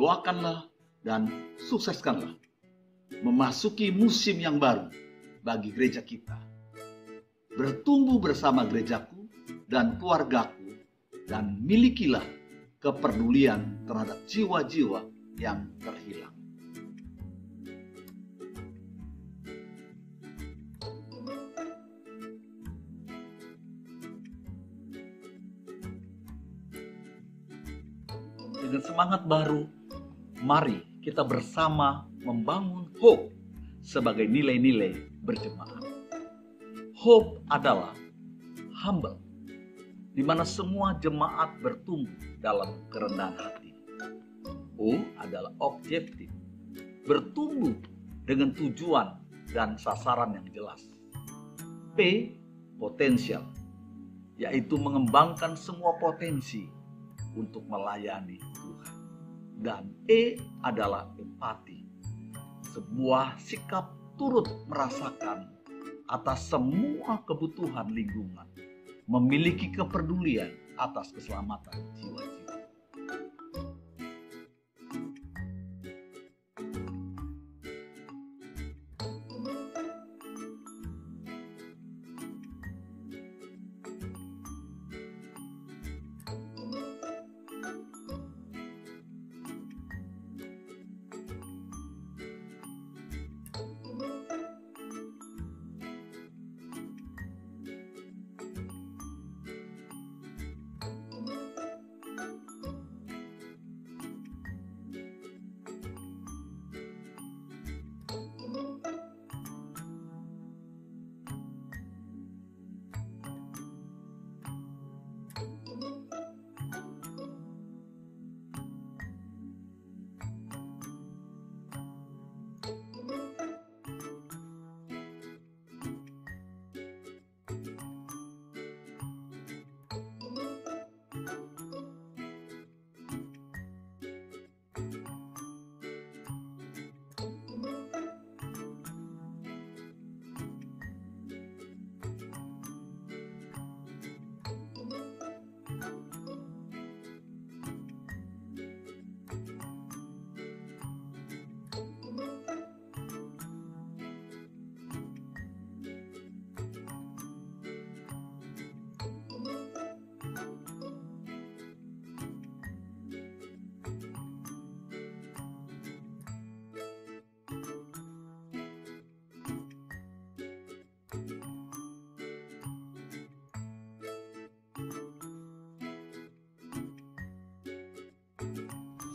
doakanlah dan sukseskanlah memasuki musim yang baru bagi gereja kita. Bertumbuh bersama gerejaku dan keluargaku, dan milikilah kepedulian terhadap jiwa-jiwa yang terhilang. Dengan semangat baru, mari kita bersama membangun hope sebagai nilai-nilai berjemaat. Hope adalah humble, di mana semua jemaat bertumbuh dalam kerendahan hati. O adalah objektif, bertumbuh dengan tujuan dan sasaran yang jelas. P, potensial, yaitu mengembangkan semua potensi untuk melayani Tuhan. Dan E adalah empati, sebuah sikap turut merasakan atas semua kebutuhan lingkungan, memiliki kepedulian atas keselamatan jiwa-jiwa.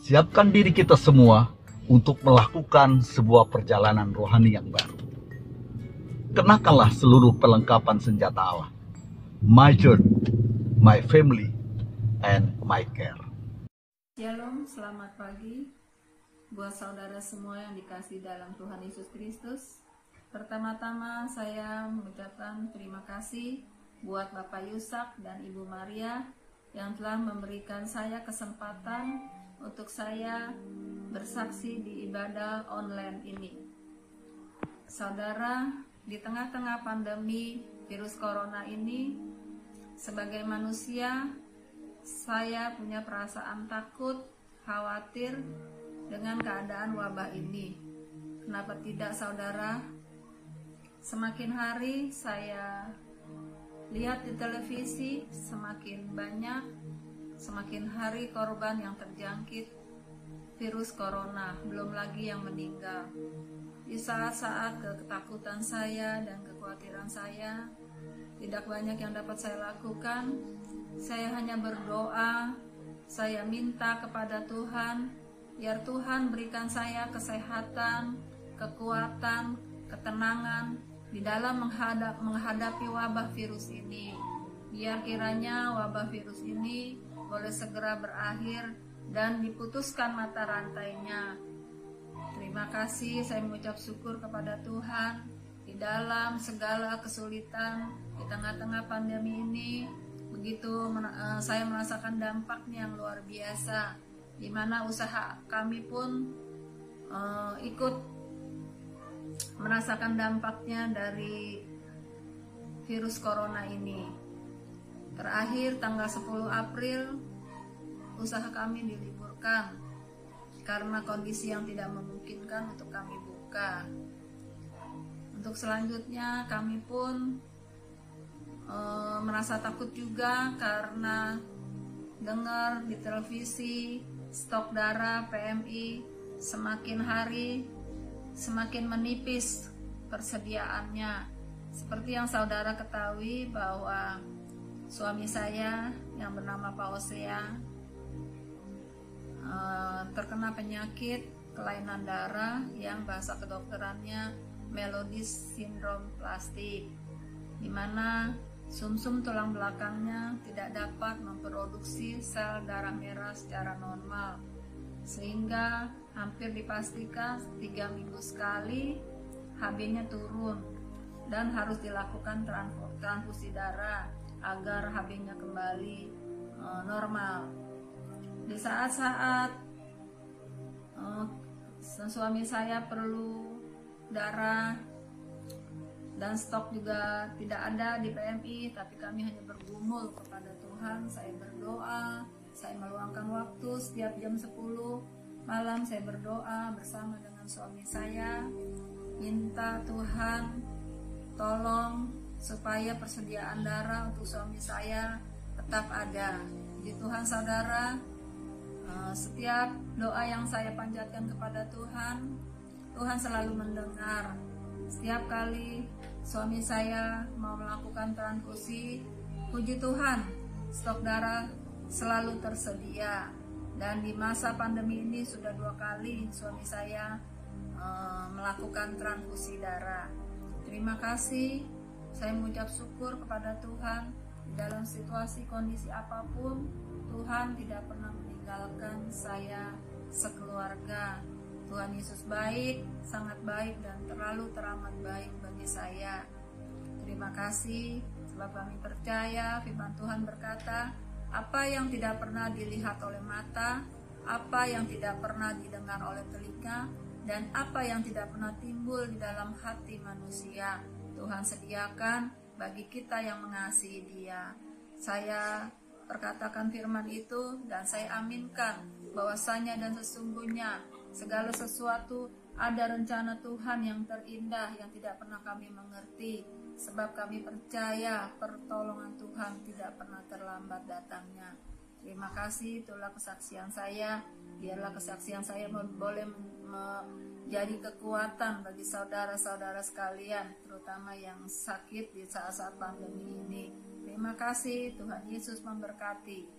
Siapkan diri kita semua untuk melakukan sebuah perjalanan rohani yang baru. Kenakanlah seluruh perlengkapan senjata Allah. My journey, my family, and my care. Shalom, selamat pagi buat saudara semua yang dikasihi dalam Tuhan Yesus Kristus. Pertama-tama saya mengucapkan terima kasih buat Bapak Yusak dan Ibu Maria yang telah memberikan saya kesempatan untuk saya bersaksi di ibadah online ini. Saudara, di tengah-tengah pandemi virus corona ini, sebagai manusia, saya punya perasaan takut, khawatir dengan keadaan wabah ini. Kenapa tidak, saudara? Semakin hari saya lihat di televisi, semakin banyak, semakin hari korban yang terjangkit virus corona, belum lagi yang meninggal. Di saat-saat ketakutan saya dan kekhawatiran saya, tidak banyak yang dapat saya lakukan. Saya hanya berdoa, saya minta kepada Tuhan, biar Tuhan berikan saya kesehatan, kekuatan, ketenangan di dalam menghadapi wabah virus ini. Biar kiranya wabah virus ini boleh segera berakhir dan diputuskan mata rantainya. Terima kasih, saya mengucap syukur kepada Tuhan di dalam segala kesulitan di tengah-tengah pandemi ini. Begitu saya merasakan dampaknya yang luar biasa, di mana usaha kami pun ikut merasakan dampaknya dari virus corona ini. Terakhir tanggal 10 April usaha kami diliburkan. karena kondisi yang tidak memungkinkan untuk kami buka. Untuk selanjutnya kami pun merasa takut juga karena dengar di televisi stok darah PMI semakin hari semakin menipis persediaannya. Seperti yang saudara ketahui bahwa suami saya yang bernama Pak Osea terkena penyakit kelainan darah yang bahasa kedokterannya melodis sindrom plastik, di mana sumsum tulang belakangnya tidak dapat memproduksi sel darah merah secara normal, sehingga hampir dipastikan 3 minggu sekali HB-nya turun dan harus dilakukan transfusi darah agar HB-nya kembali normal. Di saat-saat suami saya perlu darah dan stok juga tidak ada di PMI, tapi kami hanya bergumul kepada Tuhan. Saya berdoa, saya meluangkan waktu setiap jam 10 malam, saya berdoa bersama dengan suami saya, minta Tuhan tolong supaya persediaan darah untuk suami saya tetap ada. Puji Tuhan saudara, setiap doa yang saya panjatkan kepada Tuhan, Tuhan selalu mendengar. Setiap kali suami saya mau melakukan transfusi, puji Tuhan, stok darah selalu tersedia. Dan di masa pandemi ini sudah 2 kali suami saya melakukan transfusi darah. Terima kasih, saya mengucap syukur kepada Tuhan. Di dalam situasi kondisi apapun, Tuhan tidak pernah meninggalkan saya sekeluarga. Tuhan Yesus baik, sangat baik, dan terlalu teramat baik bagi saya. Terima kasih, sebab kami percaya firman Tuhan berkata, apa yang tidak pernah dilihat oleh mata, apa yang tidak pernah didengar oleh telinga, dan apa yang tidak pernah timbul di dalam hati manusia, Tuhan sediakan bagi kita yang mengasihi Dia. Saya perkatakan firman itu dan saya aminkan bahwasanya dan sesungguhnya segala sesuatu ada rencana Tuhan yang terindah yang tidak pernah kami mengerti, sebab kami percaya pertolongan Tuhan tidak pernah terlambat datangnya. Terima kasih, itulah kesaksian saya. Biarlah kesaksian saya boleh menjadi kekuatan bagi saudara-saudara sekalian, terutama yang sakit di saat-saat pandemi ini. Terima kasih, Tuhan Yesus memberkati.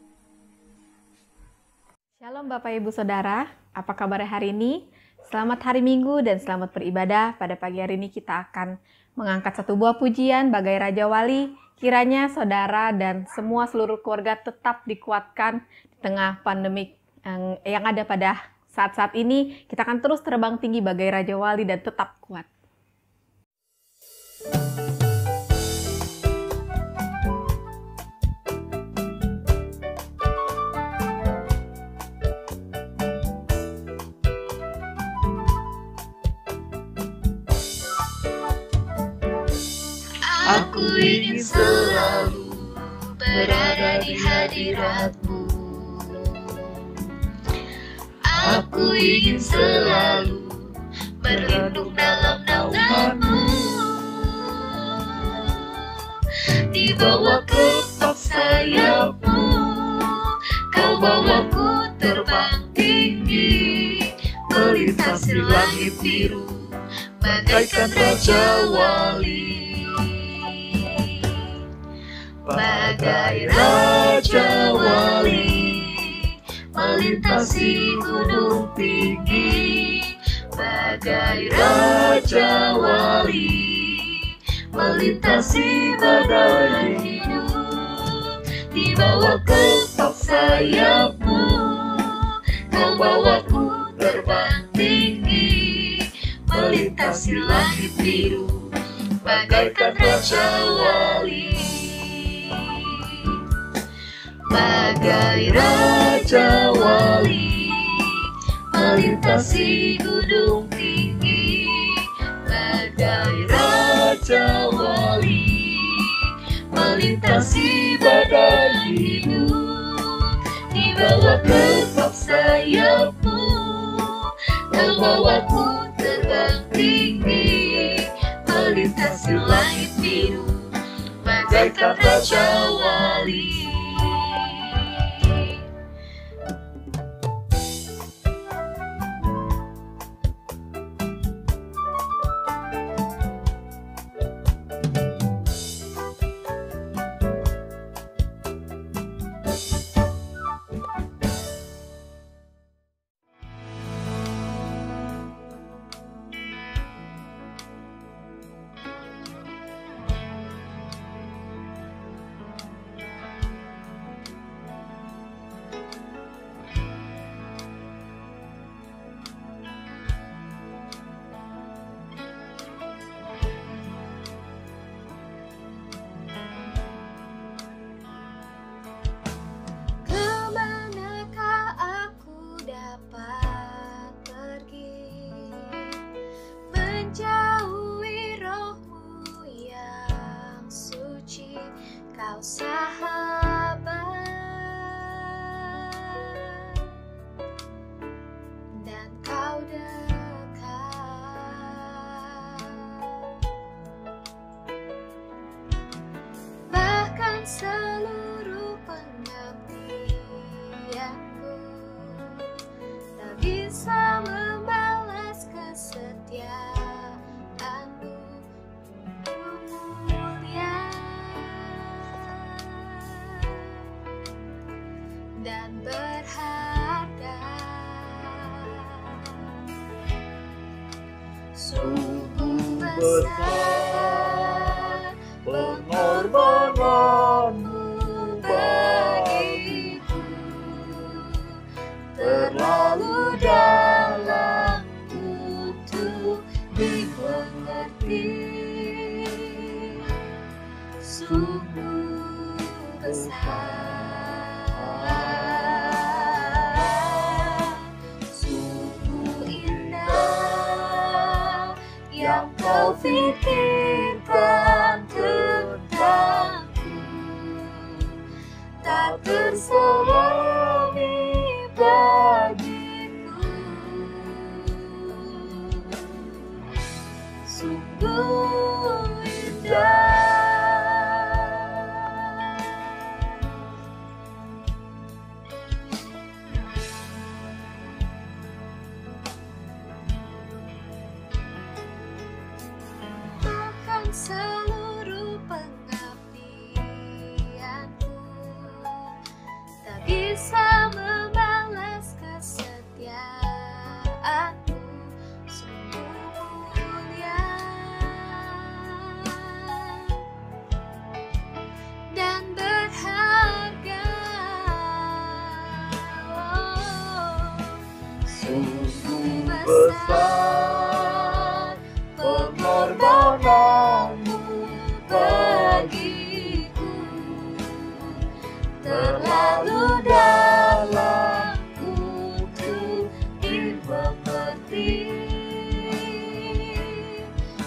Shalom Bapak Ibu Saudara, apa kabar hari ini? Selamat hari Minggu dan selamat beribadah. Pada pagi hari ini kita akan mengangkat satu buah pujian bagai Raja Wali. Kiranya saudara dan semua seluruh keluarga tetap dikuatkan di tengah pandemik yang ada pada saat-saat ini. Kita akan terus terbang tinggi bagai Raja Wali dan tetap kuat. Aku ingin selalu berada di hadirat-Mu. Aku ingin selalu berlindung dalam naungan-Mu. Di bawah kepak sayap-Mu, Kau bawaku terbang tinggi, melintasi langit biru, bagaikan Raja Wali. Bagai Raja Wali, melintasi gunung tinggi. Bagai Raja Wali, melintasi badai hidup. Di bawah kepak sayap-Mu, Kau bawaku terbang tinggi, melintasi langit biru, bagaikan Raja Wali. Bagai Raja Wali, melintasi gunung tinggi. Bagai Raja Wali, melintasi badai hidup. Di bawah kepak sayap-Mu, membawaku terbang tinggi, melintasi langit biru bagaikan Raja Wali. Kemanakah aku dapat pergi, menjauhi rohmu yang suci, kau sahabat, dan kau dekat. Bahkan seluruh pengabdianku tak bisa membalas kesetiaanmu, mulia dan berharga. Sungguh besar pengorbananmu bagiku, terlalu dalam untuk dimengerti. Sungguh besar, sungguh indah yang kau pikirkan tentangku, tak terselami bagiku. Sungguh indah. Bahkan seluruh pengabdianku tak bisa membalas kesetiaanmu, sungguh mulia dan berharga. Sungguh besar pengorbananmu bagiku, terlalu dalam untuk dimengerti.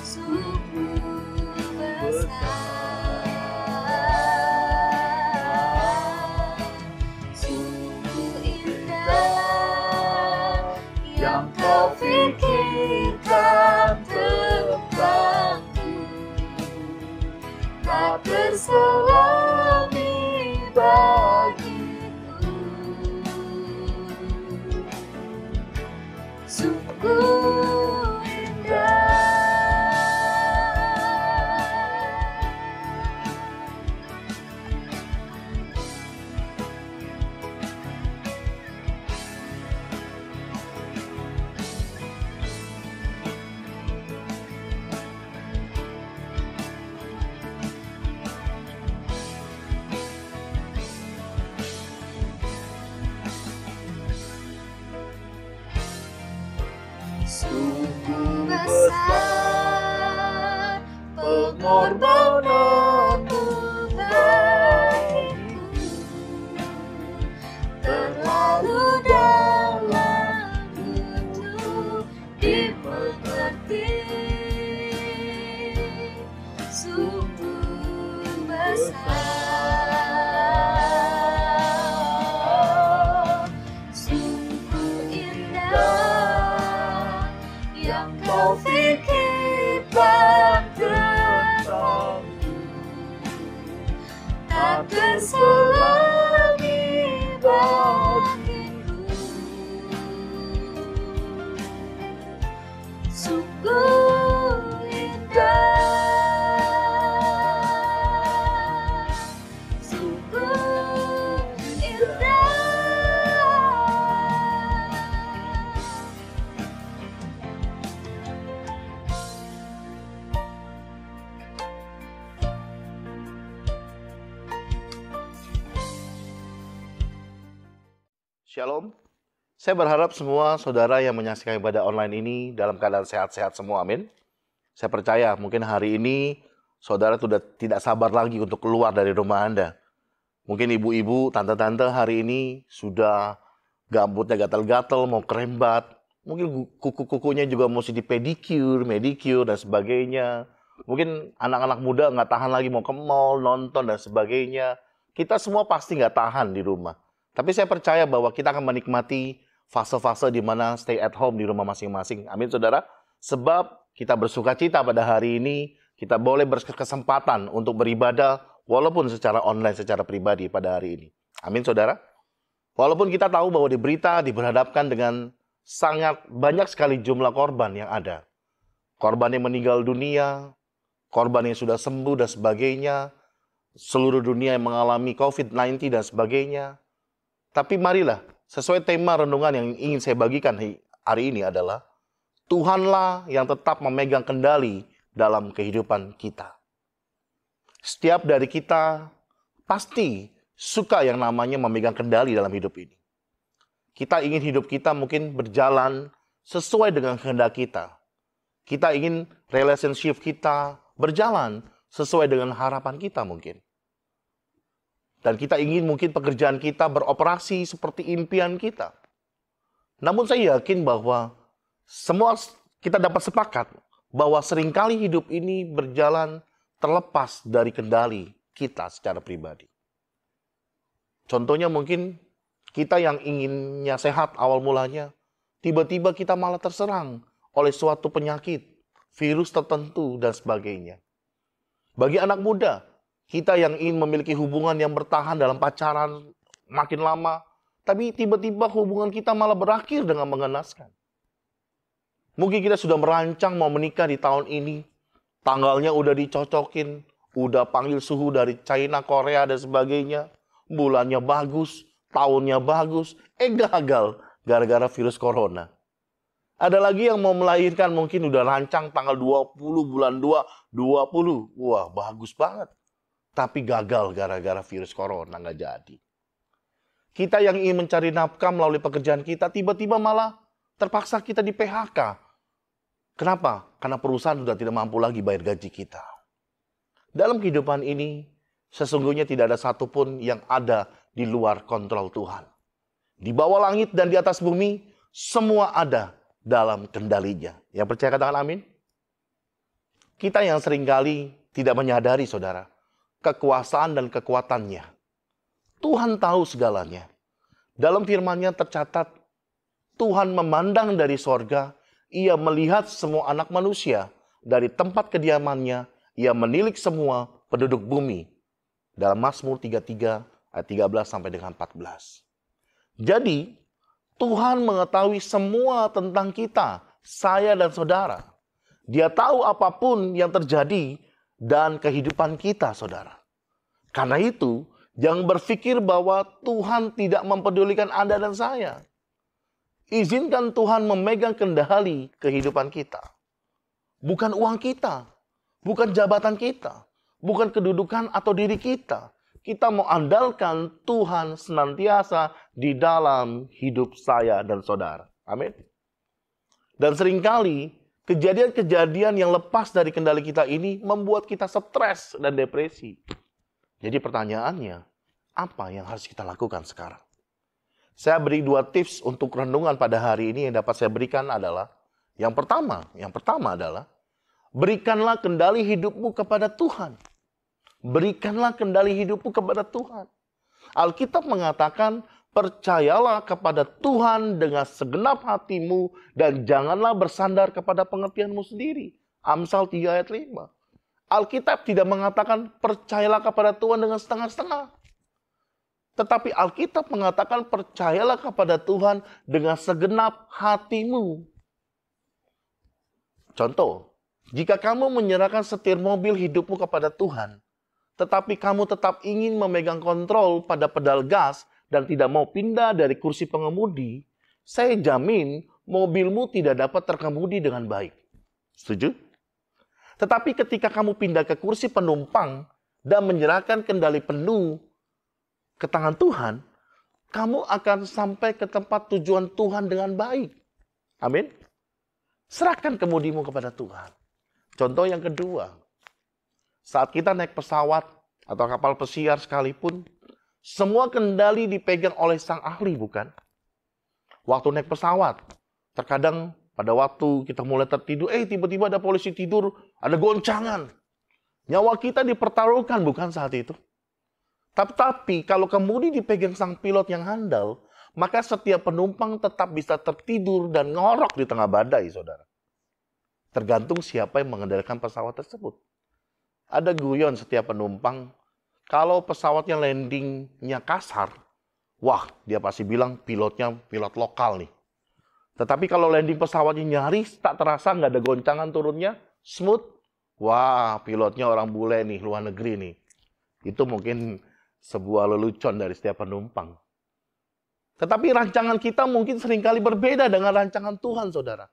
Sungguh besar, sungguh indah yang kau pikirkan tentangku, tak terselami bagiku. Sungguh indah. Sungguh besar pengorbananmu bagiku, terlalu dalam untuk dimengerti. Sungguh besar, sungguh indah Shalom. Saya berharap semua saudara yang menyaksikan ibadah online ini dalam keadaan sehat-sehat semua, amin. Saya percaya mungkin hari ini saudara sudah tidak sabar lagi untuk keluar dari rumah Anda. Mungkin ibu-ibu, tante-tante hari ini sudah gambutnya gatal-gatal, mau kerembat. Mungkin kuku-kukunya juga mesti dipedikur, medicure, dan sebagainya. Mungkin anak-anak muda nggak tahan lagi mau ke mall, nonton, dan sebagainya. Kita semua pasti nggak tahan di rumah. Tapi saya percaya bahwa kita akan menikmati fase-fase di mana stay at home di rumah masing-masing. Amin, saudara. Sebab kita bersuka cita pada hari ini, kita boleh berkesempatan untuk beribadah walaupun secara online, secara pribadi pada hari ini. Amin, saudara. Walaupun kita tahu bahwa di berita diberhadapkan dengan sangat banyak sekali jumlah korban yang ada. Korban yang meninggal dunia, korban yang sudah sembuh dan sebagainya, seluruh dunia yang mengalami COVID-19 dan sebagainya. Tapi marilah, sesuai tema renungan yang ingin saya bagikan hari ini adalah Tuhanlah yang tetap memegang kendali dalam kehidupan kita. Setiap dari kita pasti suka yang namanya memegang kendali dalam hidup ini. Kita ingin hidup kita mungkin berjalan sesuai dengan kehendak kita. Kita ingin relationship kita berjalan sesuai dengan harapan kita mungkin. Dan kita ingin mungkin pekerjaan kita beroperasi seperti impian kita. Namun saya yakin bahwa semua kita dapat sepakat bahwa seringkali hidup ini berjalan terlepas dari kendali kita secara pribadi. Contohnya mungkin kita yang inginnya sehat awal mulanya, tiba-tiba kita malah terserang oleh suatu penyakit, virus tertentu, dan sebagainya. Bagi anak muda, kita yang ingin memiliki hubungan yang bertahan dalam pacaran makin lama, tapi tiba-tiba hubungan kita malah berakhir dengan mengenaskan. Mungkin kita sudah merancang mau menikah di tahun ini, tanggalnya udah dicocokin, udah panggil suhu dari China, Korea, dan sebagainya. Bulannya bagus, tahunnya bagus, gagal gara-gara virus corona. Ada lagi yang mau melahirkan mungkin udah rancang tanggal 20 bulan 2, 20. Wah, bagus banget. Tapi gagal gara-gara virus corona, nggak jadi. Kita yang ingin mencari nafkah melalui pekerjaan kita, tiba-tiba malah terpaksa kita di PHK. Kenapa? Karena perusahaan sudah tidak mampu lagi bayar gaji kita. Dalam kehidupan ini, sesungguhnya tidak ada satupun yang ada di luar kontrol Tuhan. Di bawah langit dan di atas bumi, semua ada dalam kendalinya. Yang percaya katakan amin? Kita yang seringkali tidak menyadari, saudara, kekuasaan dan kekuatannya. Tuhan tahu segalanya. Dalam firman-Nya tercatat, Tuhan memandang dari sorga, Ia melihat semua anak manusia. Dari tempat kediamannya, Ia menilik semua penduduk bumi. Dalam Mazmur 33 ayat 13 sampai dengan 14. Jadi, Tuhan mengetahui semua tentang kita, saya dan saudara. Dia tahu apapun yang terjadi dan kehidupan kita, saudara. Karena itu, jangan berpikir bahwa Tuhan tidak mempedulikan Anda dan saya. Izinkan Tuhan memegang kendali kehidupan kita. Bukan uang kita, bukan jabatan kita, bukan kedudukan atau diri kita. Kita mau andalkan Tuhan senantiasa di dalam hidup saya dan saudara. Amin. Dan seringkali kejadian-kejadian yang lepas dari kendali kita ini membuat kita stres dan depresi. Jadi pertanyaannya, apa yang harus kita lakukan sekarang? Saya beri 2 tips untuk renungan pada hari ini yang dapat saya berikan adalah, yang pertama adalah, berikanlah kendali hidupmu kepada Tuhan. Berikanlah kendali hidupmu kepada Tuhan. Alkitab mengatakan, percayalah kepada Tuhan dengan segenap hatimu dan janganlah bersandar kepada pengertianmu sendiri. Amsal 3 ayat 5. Alkitab tidak mengatakan percayalah kepada Tuhan dengan setengah-setengah. Tetapi Alkitab mengatakan percayalah kepada Tuhan dengan segenap hatimu. Contoh, jika kamu menyerahkan setir mobil hidupmu kepada Tuhan, tetapi kamu tetap ingin memegang kontrol pada pedal gas dan tidak mau pindah dari kursi pengemudi, saya jamin mobilmu tidak dapat terkemudi dengan baik. Setuju? Tetapi ketika kamu pindah ke kursi penumpang dan menyerahkan kendali penuh ke tangan Tuhan, kamu akan sampai ke tempat tujuan Tuhan dengan baik. Amin. Serahkan kemudimu kepada Tuhan. Contoh yang kedua, saat kita naik pesawat atau kapal pesiar sekalipun, semua kendali dipegang oleh sang ahli, bukan? Waktu naik pesawat, terkadang pada waktu kita mulai tertidur, tiba-tiba ada polisi tidur, ada goncangan. Nyawa kita dipertaruhkan, bukan saat itu? Tapi kalau kemudi dipegang sang pilot yang handal, maka setiap penumpang tetap bisa tertidur dan ngorok di tengah badai, saudara. Tergantung siapa yang mengendalikan pesawat tersebut. Ada guyon setiap penumpang, kalau pesawatnya landingnya kasar, wah, dia pasti bilang pilotnya pilot lokal nih. Tetapi kalau landing pesawatnya nyaris, tak terasa, nggak ada goncangan turunnya, smooth, wah, pilotnya orang bule nih, luar negeri nih. Itu mungkin sebuah lelucon dari setiap penumpang. Tetapi rancangan kita mungkin seringkali berbeda dengan rancangan Tuhan, saudara.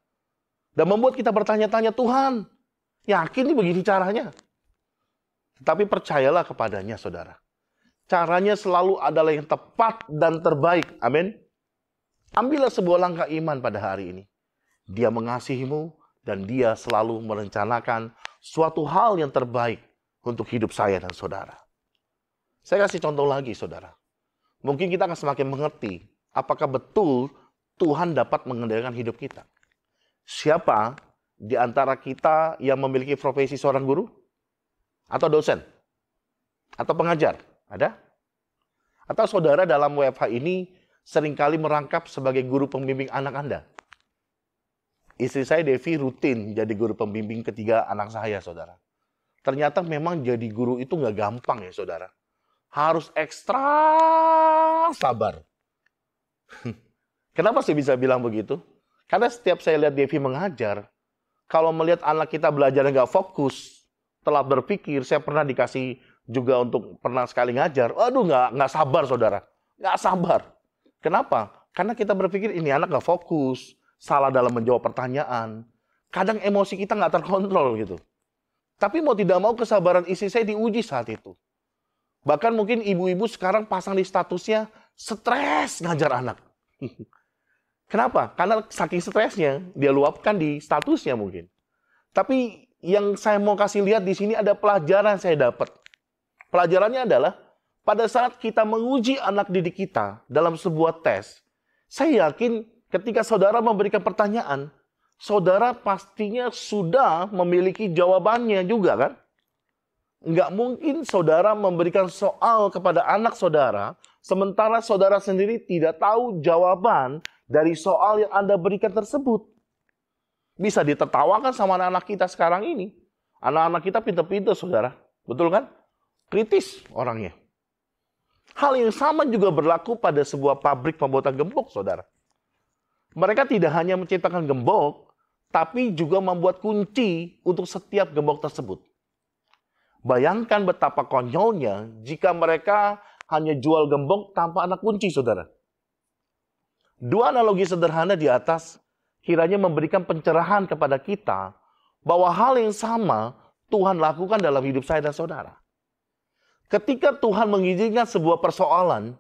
Dan membuat kita bertanya-tanya, Tuhan, yakin nih begini caranya? Tetapi percayalah kepadanya, saudara. Caranya selalu adalah yang tepat dan terbaik. Amin. Ambillah sebuah langkah iman pada hari ini. Dia mengasihimu dan dia selalu merencanakan suatu hal yang terbaik untuk hidup saya dan saudara. Saya kasih contoh lagi, saudara. Mungkin kita akan semakin mengerti apakah betul Tuhan dapat mengendalikan hidup kita. Siapa di antara kita yang memiliki profesi seorang guru? Atau dosen? Atau pengajar? Ada? Atau saudara dalam WFH ini seringkali merangkap sebagai guru pembimbing anak Anda? Istri saya Devi rutin jadi guru pembimbing ketiga anak saya, saudara. Ternyata memang jadi guru itu nggak gampang ya, saudara. Harus ekstra sabar. Kenapa saya bisa bilang begitu? Karena setiap saya lihat Devi mengajar, kalau melihat anak kita belajar nggak fokus, telat berpikir, saya pernah dikasih juga untuk pernah sekali ngajar. Aduh, nggak sabar, saudara. Nggak sabar. Kenapa? Karena kita berpikir ini anak nggak fokus, salah dalam menjawab pertanyaan. Kadang emosi kita nggak terkontrol gitu. Tapi mau tidak mau kesabaran istri saya diuji saat itu. Bahkan mungkin ibu-ibu sekarang pasang di statusnya stres ngajar anak. Kenapa? Karena saking stresnya dia luapkan di statusnya mungkin. Tapi yang saya mau kasih lihat di sini ada pelajaran saya dapat. Pelajarannya adalah pada saat kita menguji anak didik kita dalam sebuah tes, saya yakin ketika saudara memberikan pertanyaan, saudara pastinya sudah memiliki jawabannya juga kan? Nggak mungkin saudara memberikan soal kepada anak saudara, sementara saudara sendiri tidak tahu jawaban dari soal yang Anda berikan tersebut. Bisa ditertawakan sama anak-anak kita sekarang ini. Anak-anak kita pintar-pintar, saudara. Betul kan? Kritis orangnya. Hal yang sama juga berlaku pada sebuah pabrik pembuatan gembok, saudara. Mereka tidak hanya menciptakan gembok, tapi juga membuat kunci untuk setiap gembok tersebut. Bayangkan betapa konyolnya jika mereka hanya jual gembok tanpa anak kunci, saudara. Dua analogi sederhana di atas kiranya memberikan pencerahan kepada kita bahwa hal yang sama Tuhan lakukan dalam hidup saya dan saudara. Ketika Tuhan mengizinkan sebuah persoalan,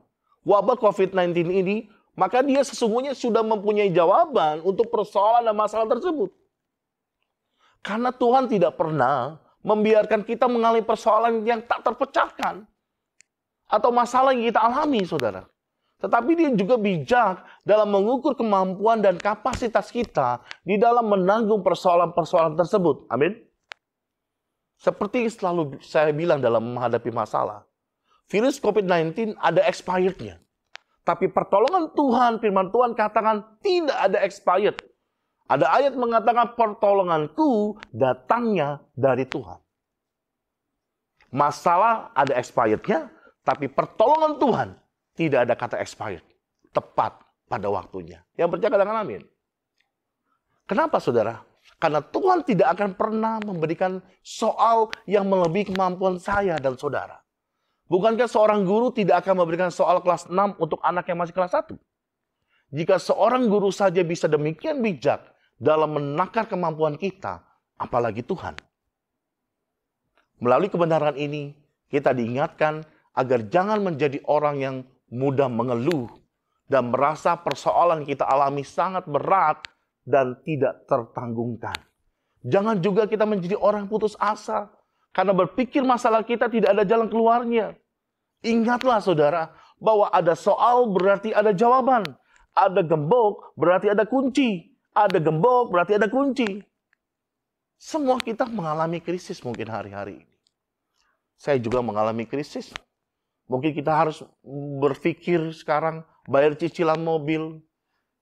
wabah COVID-19 ini, maka dia sesungguhnya sudah mempunyai jawaban untuk persoalan dan masalah tersebut. Karena Tuhan tidak pernah membiarkan kita mengalami persoalan yang tak terpecahkan. Atau masalah yang kita alami, saudara. Tetapi dia juga bijak dalam mengukur kemampuan dan kapasitas kita di dalam menanggung persoalan-persoalan tersebut. Amin. Seperti selalu saya bilang dalam menghadapi masalah. Virus COVID-19 ada expired-nya. Tapi pertolongan Tuhan, firman Tuhan katakan tidak ada expired. Ada ayat mengatakan pertolonganku datangnya dari Tuhan. Masalah ada expired-nya, tapi pertolongan Tuhan tidak ada kata expired. Tepat pada waktunya. Yang percaya katakan amin. Kenapa, saudara? Karena Tuhan tidak akan pernah memberikan soal yang melebihi kemampuan saya dan saudara. Bukankah seorang guru tidak akan memberikan soal kelas 6 untuk anak yang masih kelas 1? Jika seorang guru saja bisa demikian bijak dalam menakar kemampuan kita, apalagi Tuhan. Melalui kebenaran ini, kita diingatkan agar jangan menjadi orang yang mudah mengeluh dan merasa persoalan kita alami sangat berat dan tidak tertanggungkan. Jangan juga kita menjadi orang putus asa karena berpikir masalah kita tidak ada jalan keluarnya. Ingatlah saudara, bahwa ada soal berarti ada jawaban. Ada gembok berarti ada kunci. Ada gembok berarti ada kunci. Semua kita mengalami krisis mungkin hari-hari ini. Saya juga mengalami krisis. Mungkin kita harus berpikir sekarang bayar cicilan mobil,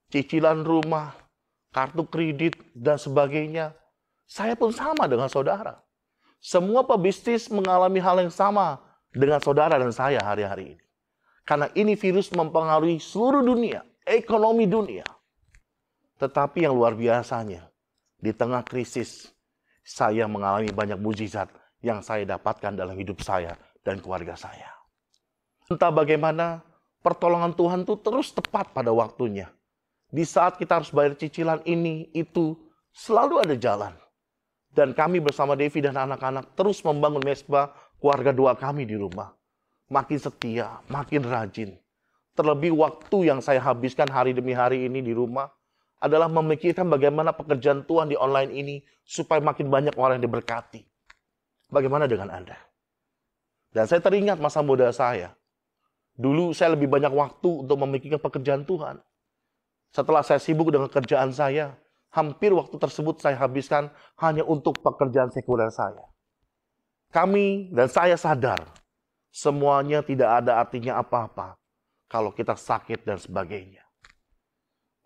cicilan rumah, kartu kredit, dan sebagainya. Saya pun sama dengan saudara. Semua pebisnis mengalami hal yang sama dengan saudara dan saya hari-hari ini. Karena ini virus mempengaruhi seluruh dunia, ekonomi dunia. Tetapi yang luar biasanya, di tengah krisis, saya mengalami banyak mujizat yang saya dapatkan dalam hidup saya dan keluarga saya. Entah bagaimana, pertolongan Tuhan itu terus tepat pada waktunya. Di saat kita harus bayar cicilan ini, itu, selalu ada jalan. Dan kami bersama Devi dan anak-anak terus membangun mesbah keluarga doa kami di rumah. Makin setia, makin rajin. Terlebih waktu yang saya habiskan hari demi hari ini di rumah adalah memikirkan bagaimana pekerjaan Tuhan di online ini supaya makin banyak orang yang diberkati. Bagaimana dengan Anda? Dan saya teringat masa muda saya. Dulu saya lebih banyak waktu untuk memikirkan pekerjaan Tuhan. Setelah saya sibuk dengan kerjaan saya, hampir waktu tersebut saya habiskan hanya untuk pekerjaan sekuler saya. Kami dan saya sadar, semuanya tidak ada artinya apa-apa kalau kita sakit dan sebagainya.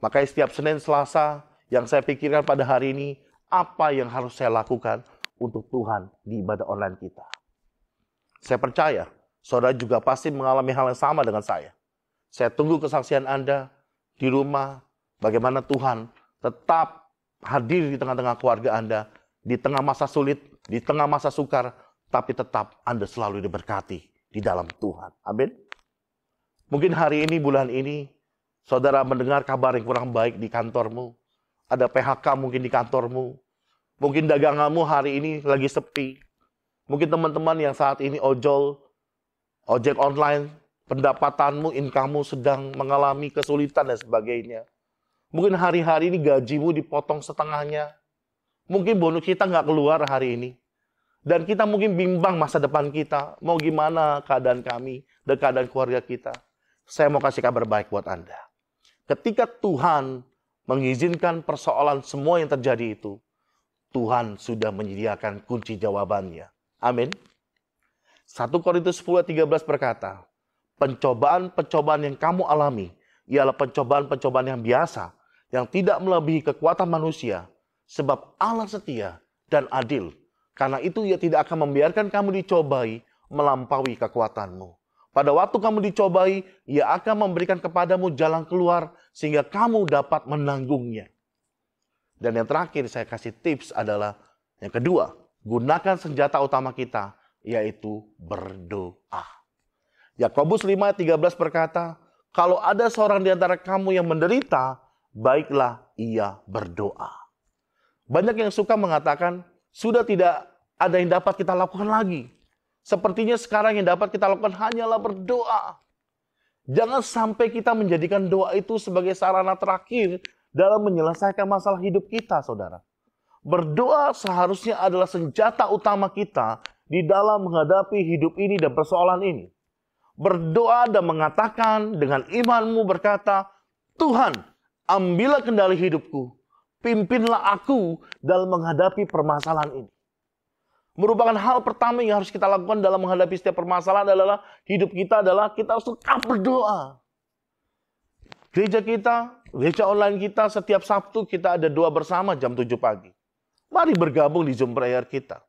Makanya setiap Senin, Selasa, yang saya pikirkan pada hari ini, apa yang harus saya lakukan untuk Tuhan di ibadah online kita. Saya percaya, saudara juga pasti mengalami hal yang sama dengan saya. Saya tunggu kesaksian Anda di rumah, bagaimana Tuhan tetap hadir di tengah-tengah keluarga Anda, di tengah masa sulit, di tengah masa sukar, tapi tetap Anda selalu diberkati di dalam Tuhan. Amin. Mungkin hari ini, bulan ini, saudara mendengar kabar yang kurang baik di kantormu. Ada PHK mungkin di kantormu. Mungkin daganganmu hari ini lagi sepi. Mungkin teman-teman yang saat ini ojek online, pendapatanmu, income-mu sedang mengalami kesulitan dan sebagainya. Mungkin hari-hari ini gajimu dipotong setengahnya. Mungkin bonus kita nggak keluar hari ini. Dan kita mungkin bimbang masa depan kita. Mau gimana keadaan kami dan keadaan keluarga kita. Saya mau kasih kabar baik buat Anda. Ketika Tuhan mengizinkan persoalan semua yang terjadi itu, Tuhan sudah menyediakan kunci jawabannya. Amin. 1 Korintus 10:13 berkata, pencobaan-pencobaan yang kamu alami ialah pencobaan-pencobaan yang biasa, yang tidak melebihi kekuatan manusia, sebab Allah setia dan adil. Karena itu ia tidak akan membiarkan kamu dicobai melampaui kekuatanmu. Pada waktu kamu dicobai, ia akan memberikan kepadamu jalan keluar sehingga kamu dapat menanggungnya. Dan yang terakhir saya kasih tips adalah yang kedua, gunakan senjata utama kita, yaitu berdoa. Yakobus 5:13 berkata, kalau ada seorang di antara kamu yang menderita, baiklah ia berdoa. Banyak yang suka mengatakan, sudah tidak ada yang dapat kita lakukan lagi. Sepertinya sekarang yang dapat kita lakukan hanyalah berdoa. Jangan sampai kita menjadikan doa itu sebagai sarana terakhir dalam menyelesaikan masalah hidup kita, saudara. Berdoa seharusnya adalah senjata utama kita di dalam menghadapi hidup ini dan persoalan ini. Berdoa dan mengatakan dengan imanmu berkata, Tuhan, ambillah kendali hidupku. Pimpinlah aku dalam menghadapi permasalahan ini. Merupakan hal pertama yang harus kita lakukan dalam menghadapi setiap permasalahan adalah hidup kita adalah kita harus tetap berdoa. Gereja kita, gereja online kita setiap Sabtu kita ada doa bersama jam 7 pagi. Mari bergabung di Zoom prayer kita.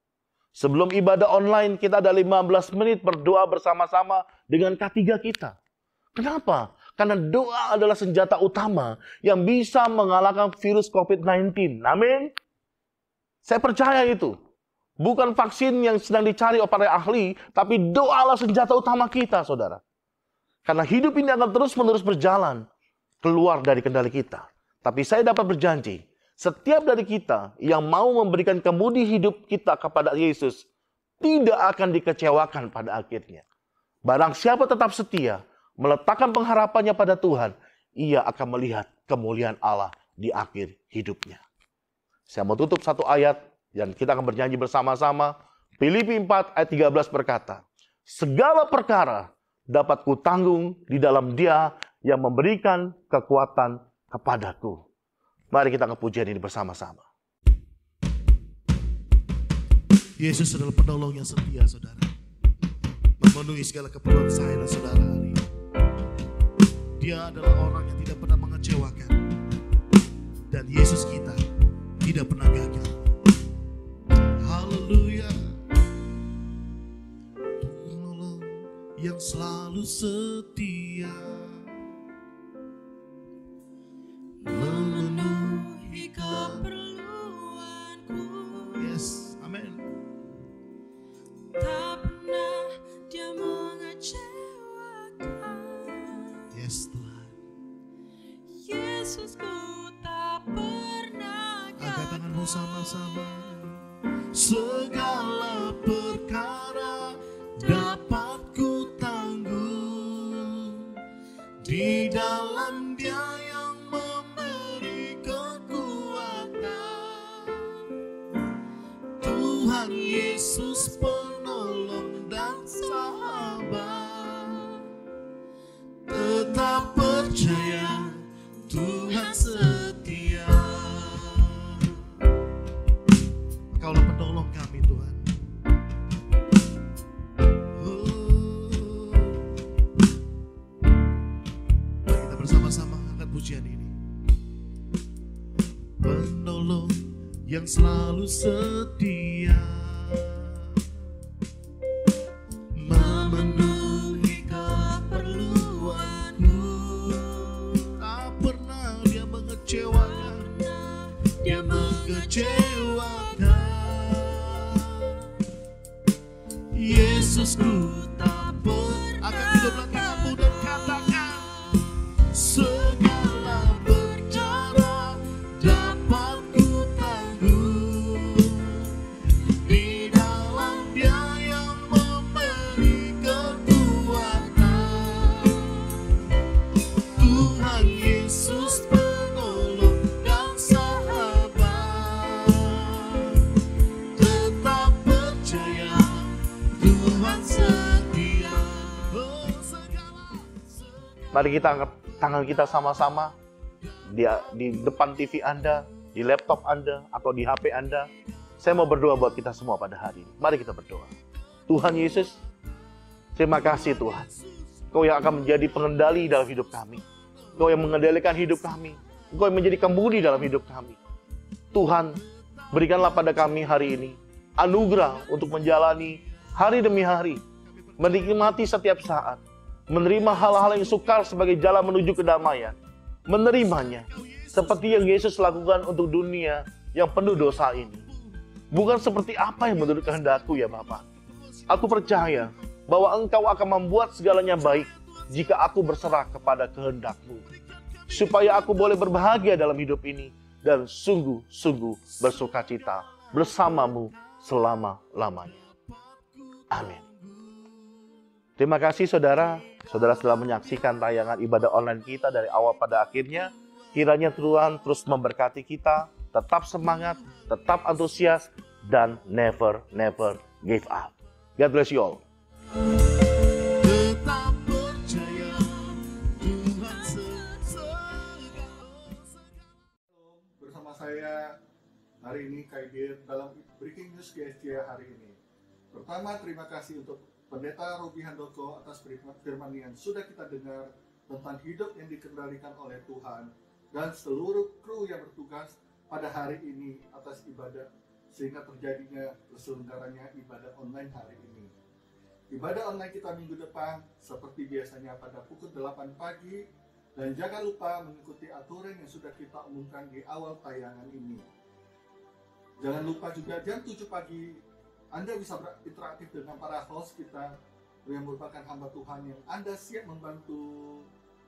Sebelum ibadah online kita ada 15 menit berdoa bersama-sama dengan K3 kita. Kenapa? Karena doa adalah senjata utama yang bisa mengalahkan virus COVID-19. Amin. Saya percaya itu. Bukan vaksin yang sedang dicari oleh para ahli, tapi doalah senjata utama kita, saudara. Karena hidup ini akan terus-menerus berjalan keluar dari kendali kita. Tapi saya dapat berjanji, setiap dari kita yang mau memberikan kemudi hidup kita kepada Yesus, tidak akan dikecewakan pada akhirnya. Barang siapa tetap setia, meletakkan pengharapannya pada Tuhan, ia akan melihat kemuliaan Allah di akhir hidupnya. Saya mau tutup satu ayat dan kita akan bernyanyi bersama-sama. Filipi 4 ayat 13 berkata, segala perkara dapat kutanggung di dalam Dia yang memberikan kekuatan kepadaku. Mari kita angkat pujian ini bersama-sama. Yesus adalah penolong yang setia, saudara. Memenuhi segala keperluan saya dan saudara hari ini. Dia adalah orang yang tidak pernah mengecewakan. Dan Yesus kita tidak pernah gagal. Haleluya. Penolong yang selalu setia. Memenuhi keperluanku. Yes, amin. Tak pernah Dia mengecewakan. Yes, Tuhan. Yesusku tak pernah Angkat tanganmu sama-sama. Segala perkara dapat ku tanggung di dalam Dia yang memberi kekuatan. Tuhan Yesus penolong dan sahabat. Tetap percaya Tuhan setia. Kaulah penolong kami, Tuhan. Mari kita bersama-sama angkat pujian ini. Penolong yang selalu setia, memenuhi keperluanku. Tak pernah Dia mengecewakan. Dia mengecewakan. Yesusku tak pernah. Akan hiduplah tanganmu dan katakan, segala perkara dapat ku tanggung di dalam Dia yang memberi kekuatan. Tuhan Yesus penolong dan sahabat. Tetap percaya Tuhan setia. Oh, Mari kita angkat tangan kita sama-sama di depan TV Anda, di laptop Anda, atau di HP Anda. Saya mau berdoa buat kita semua pada hari ini. Mari kita berdoa. Tuhan Yesus, terima kasih Tuhan. Kau yang akan menjadi pengendali dalam hidup kami. Kau yang mengendalikan hidup kami. Kau yang menjadi kemudi dalam hidup kami. Tuhan, berikanlah pada kami hari ini anugerah untuk menjalani hari demi hari, menikmati setiap saat, menerima hal-hal yang sukar sebagai jalan menuju kedamaian, menerimanya seperti yang Yesus lakukan untuk dunia yang penuh dosa ini. Bukan seperti apa yang menurut kehendakku ya Bapa. Aku percaya bahwa Engkau akan membuat segalanya baik jika aku berserah kepada kehendak-Mu, supaya aku boleh berbahagia dalam hidup ini dan sungguh-sungguh bersukacita bersama-Mu selama-lamanya. Amin. Terima kasih saudara. Saudara telah menyaksikan tayangan ibadah online kita dari awal pada akhirnya. Kiranya Tuhan terus memberkati kita. Tetap semangat, tetap antusias, dan never give up. God bless you all. tetap percaya Tuhan Bersama saya hari ini KID dalam Breaking News GSC hari ini. Pertama, terima kasih untuk Pendeta Robi Handoko atas firman yang sudah kita dengar tentang hidup yang dikendalikan oleh Tuhan dan seluruh kru yang bertugas pada hari ini atas ibadah sehingga terjadinya terselenggaranya ibadah online hari ini. Ibadah online kita minggu depan seperti biasanya pada pukul 8 pagi dan jangan lupa mengikuti aturan yang sudah kita umumkan di awal tayangan ini. Jangan lupa juga jam 7 pagi Anda bisa berinteraktif dengan para host kita yang merupakan hamba Tuhan yang Anda siap membantu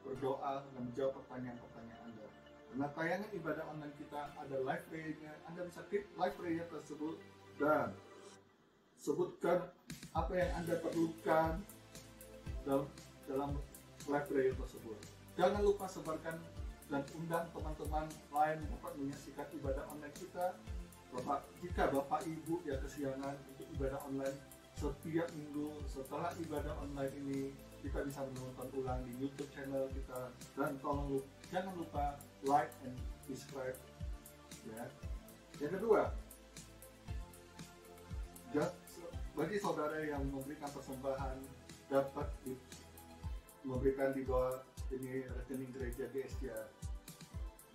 berdoa dan menjawab pertanyaan-pertanyaan Anda. Karena tayangan ibadah online kita ada live prayer-nya, Anda bisa klik live prayer tersebut dan sebutkan apa yang Anda perlukan dalam live prayer tersebut. Jangan lupa sebarkan dan undang teman-teman lain dapat menyaksikan ibadah online kita. Jika Bapak Ibu yang kesiangan untuk ibadah online setiap minggu setelah ibadah online ini, kita bisa menonton ulang di YouTube channel kita. Dan jangan lupa like and subscribe. Ya. Yang kedua, bagi saudara yang memberikan persembahan dapat memberikan di bawah ini rekening gereja GSCA.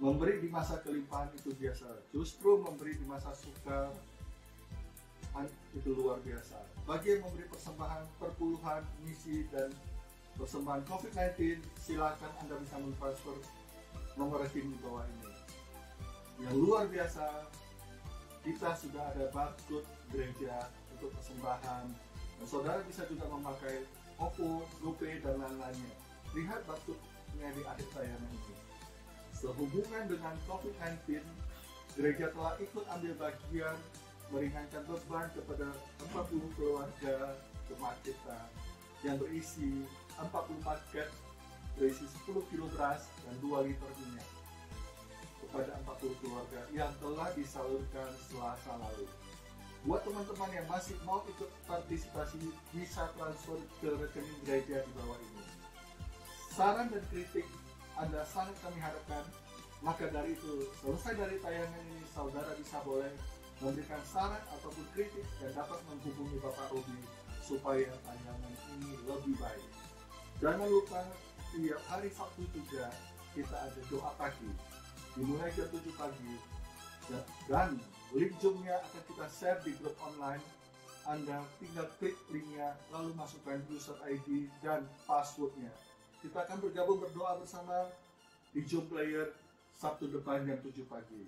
Memberi di masa kelimpahan itu biasa, justru memberi di masa sukar itu luar biasa. Bagi yang memberi persembahan perpuluhan, misi, dan persembahan COVID-19, silakan Anda bisa mentransfer nomor rekening di bawah ini. Yang luar biasa, kita sudah ada barcode gereja untuk persembahan, dan saudara bisa juga memakai OVO, GoPay, dan lain-lainnya. Lihat barcode-nya di akhir tayangan ini. Sehubungan dengan COVID-19, gereja telah ikut ambil bagian meringankan beban kepada 40 keluarga jemaat kita yang berisi 40 paket berisi 10 kilo beras dan 2 liter minyak kepada 40 keluarga yang telah disalurkan Selasa lalu. Buat teman-teman yang masih mau ikut partisipasi, bisa transfer ke rekening gereja di bawah ini. Saran dan kritik Anda sangat kami harapkan. Maka dari itu, selesai dari tayangan ini, saudara bisa boleh memberikan saran ataupun kritik dan dapat menghubungi Bapak Robi supaya tayangan ini lebih baik. Jangan lupa, tiap hari Sabtu juga kita ada doa pagi, dimulai jam 7 pagi, dan link Zoom-nya akan kita share di grup online. Anda tinggal klik linknya, lalu masukkan user ID dan passwordnya. Kita akan bergabung berdoa bersama di Zoom player Sabtu depan jam 7 pagi.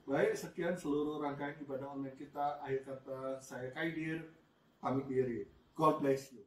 Baik, sekian seluruh rangkaian ibadah online kita. Akhir kata, saya Kaidir, pamit diri. God bless you.